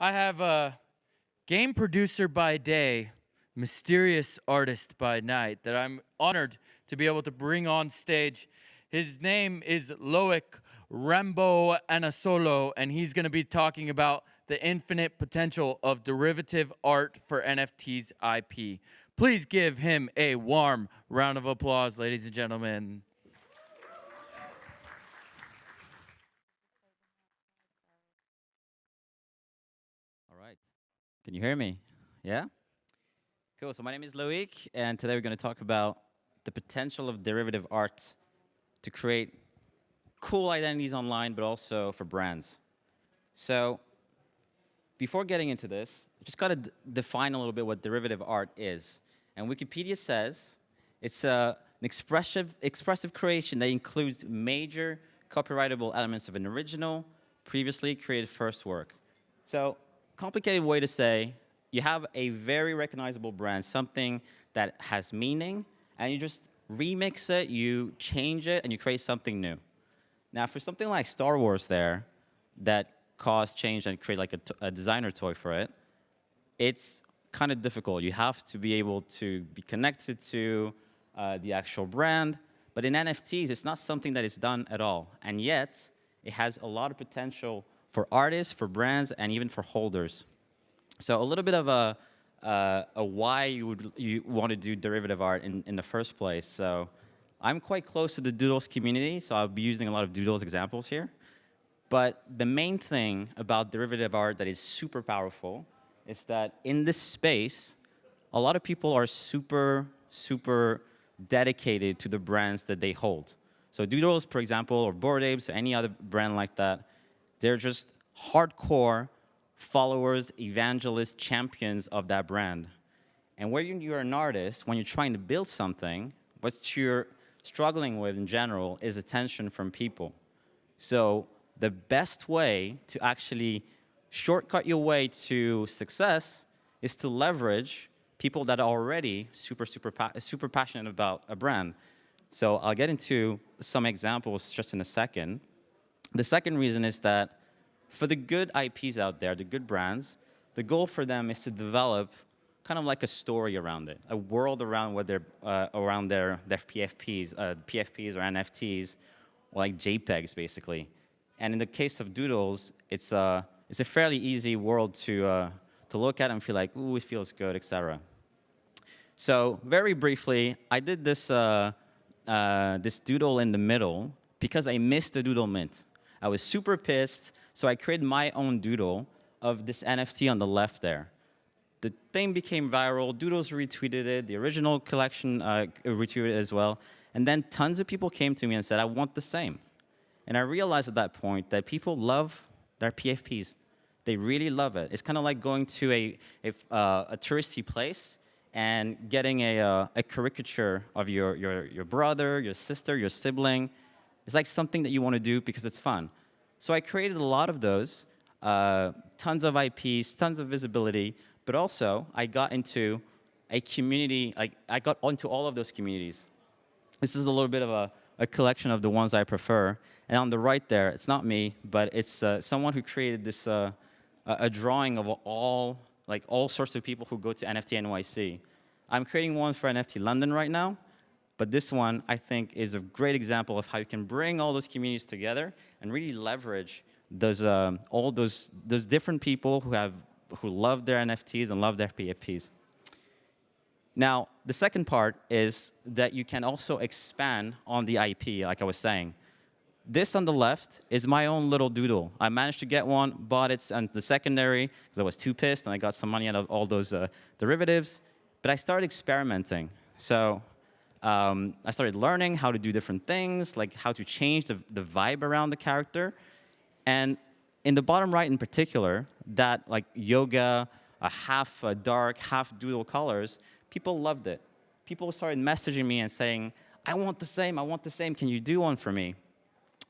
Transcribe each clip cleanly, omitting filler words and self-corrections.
I have a game producer by day, mysterious artist by night that I'm honored to be able to bring on stage. His name is Loïc Ramboanasolo, and he's going to be talking about the infinite potential of derivative art for NFTs IP. Please give him a warm round of applause, ladies and gentlemen. All right. Can you hear me? Yeah? Cool. So my name is Loïc, and today we're going to talk about the potential of derivative art to create cool identities online, but also for brands. So before getting into this, I just got to define a little bit what derivative art is. And Wikipedia says it's an expressive creation that includes major copyrightable elements of an original, previously created first work. So complicated way to say, you have a very recognizable brand, something that has meaning, and you just remix it, you change it, and you create something new. Now, for something like Star Wars there, that caused change and create like a designer toy for it, it's kind of difficult. You have to be able to be connected to the actual brand. But in NFTs, it's not something that is done at all. And yet, it has a lot of potential for artists, for brands, and even for holders. So a little bit of a why you want to do derivative art in the first place. So I'm quite close to the Doodles community, so I'll be using a lot of Doodles examples here. But the main thing about derivative art that is super powerful is that in this space, a lot of people are super dedicated to the brands that they hold. So Doodles, for example, or Bored Apes, or any other brand like that, they're just hardcore followers, evangelists, champions of that brand. And where you're an artist, when you're trying to build something, what you're struggling with in general is attention from people. So the best way to actually shortcut your way to success is to leverage people that are already super passionate about a brand. So I'll get into some examples just in a second. The second reason is that for the good IPs out there, the good brands, the goal for them is to develop kind of like a story around it, a world around what around their PFPs or NFTs, or like JPEGs basically. And in the case of Doodles, it's a fairly easy world to look at and feel like, ooh, it feels good, etc. So very briefly, I did this this doodle in the middle because I missed the doodle mint. I was super pissed, so I created my own doodle of this NFT on the left there. The thing became viral, Doodles retweeted it, the original collection retweeted it as well, and then tons of people came to me and said, I want the same. And I realized at that point that people love their PFPs. They really love it. It's kind of like going to a touristy place and getting a caricature of your brother, your sister, your sibling. It's like something that you want to do because it's fun. So I created a lot of those, tons of IPs, tons of visibility, but also I got into a community, I got onto all of those communities. This is a little bit of a collection of the ones I prefer. And on the right there, it's not me, but it's someone who created this a drawing of all sorts of people who go to NFT NYC. I'm creating one for NFT.London right now, but this one, I think, is a great example of how you can bring all those communities together and really leverage those all those different people who love their NFTs and love their PFPs. Now, the second part is that you can also expand on the IP, like I was saying. This on the left is my own little doodle. I managed to get one, bought it on the secondary because I was too pissed, and I got some money out of all those derivatives. But I started experimenting. So I started learning how to do different things, like how to change the vibe around the character. And in the bottom right in particular, that like yoga, half dark, half doodle colors, people loved it. People started messaging me and saying, I want the same, can you do one for me?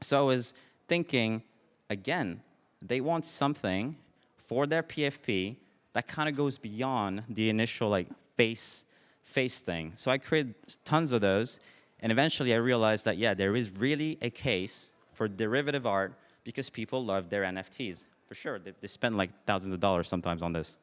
So I was thinking, again, they want something for their PFP that kind of goes beyond the initial like face thing. So I created tons of those, and eventually I realized that, yeah, there is really a case for derivative art because people love their NFTs. for sure. They spend like thousands of dollars sometimes on this.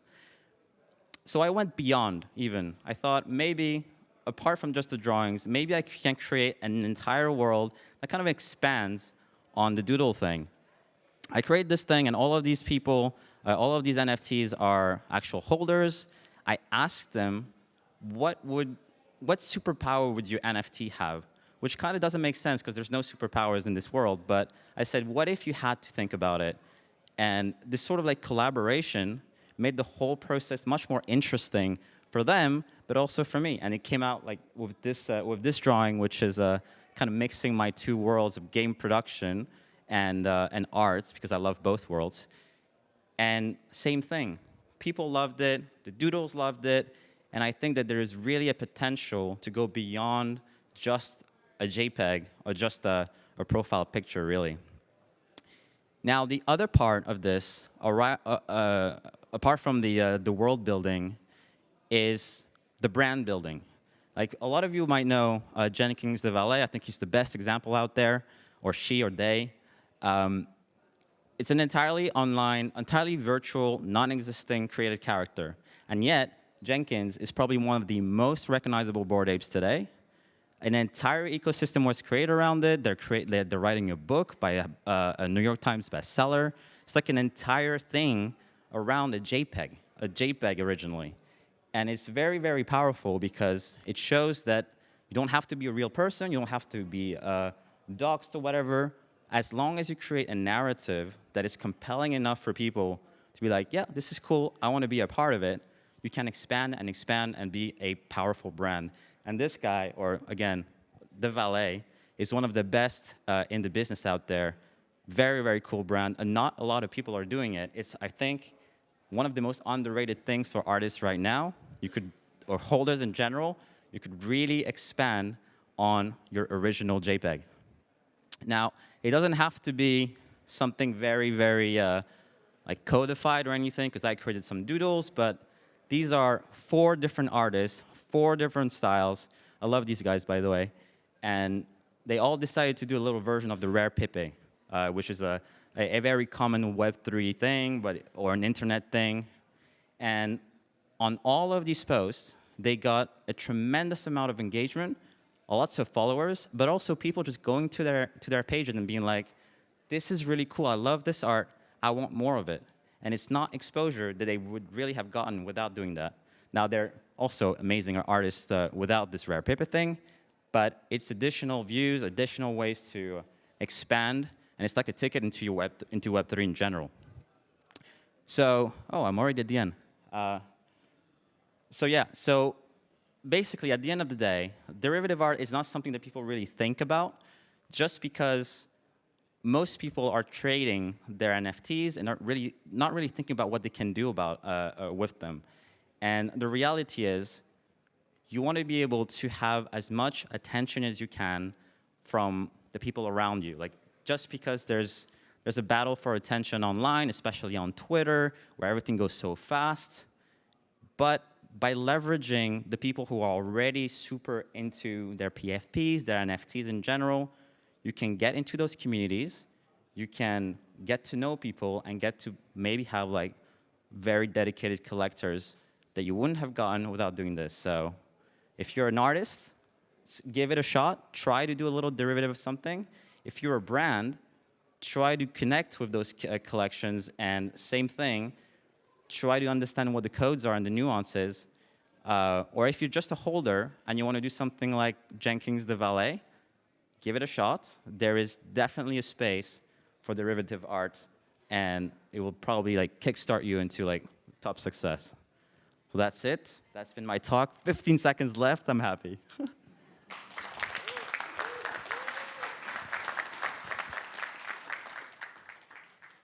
So I went beyond even. I thought maybe, apart from just the drawings, maybe I can create an entire world that kind of expands on the doodle thing. I create this thing, and all of these people, all of these NFTs are actual holders. I asked them, what superpower would your NFT have? Which kind of doesn't make sense because there's no superpowers in this world. But I said, what if you had to think about it? And this sort of like collaboration made the whole process much more interesting for them, but also for me. And it came out like with this drawing, which is kind of mixing my two worlds of game production and arts, because I love both worlds. And same thing. People loved it. The doodles loved it. And I think that there is really a potential to go beyond just a JPEG or just a profile picture, really. Now, the other part of this, apart from the world building, is the brand building. Like, a lot of you might know Jenkins the Valet. I think he's the best example out there, or she or they. It's an entirely online, entirely virtual, non-existing created character. And yet, Jenkins is probably one of the most recognizable Bored Apes today. An entire ecosystem was created around it. They're writing a book by a New York Times bestseller. It's like an entire thing around a JPEG originally. And it's very, very powerful because it shows that you don't have to be a real person. You don't have to be doxed or whatever. As long as you create a narrative that is compelling enough for people to be like, yeah, this is cool. I want to be a part of it. You can expand and be a powerful brand. And this guy, or again, the Valet, is one of the best in the business out there. Very, very cool brand. And not a lot of people are doing it. It's, I think, one of the most underrated things for artists right now. Or holders in general, you could really expand on your original JPEG. Now, it doesn't have to be something very, very like codified or anything, because I created some doodles, but these are 4 different artists, 4 different styles. I love these guys, by the way. And they all decided to do a little version of the rare Pepe, which is a very common Web3 thing, or an internet thing. And on all of these posts, they got a tremendous amount of engagement, lots of followers, but also people just going to their pages and being like, this is really cool. I love this art. I want more of it. And it's not exposure that they would really have gotten without doing that. Now, they're also amazing artists without this rare paper thing, but it's additional views, additional ways to expand, and it's like a ticket into Web3 in general. So, I'm already at the end. So basically, at the end of the day, derivative art is not something that people really think about, just because most people are trading their NFTs and not really thinking about what they can do with them. And the reality is, you want to be able to have as much attention as you can from the people around you. Like, just because there's a battle for attention online, especially on Twitter, where everything goes so fast, but by leveraging the people who are already super into their PFPs, their NFTs in general, you can get into those communities, you can get to know people, and get to maybe have like very dedicated collectors that you wouldn't have gotten without doing this. So if you're an artist, give it a shot. Try to do a little derivative of something. If you're a brand, try to connect with those collections, and same thing, try to understand what the codes are and the nuances. Or if you're just a holder and you want to do something like Jenkins the Valet, give it a shot. There is definitely a space for derivative art, and it will probably like kickstart you into like top success. So that's it. That's been my talk. 15 seconds left. I'm happy.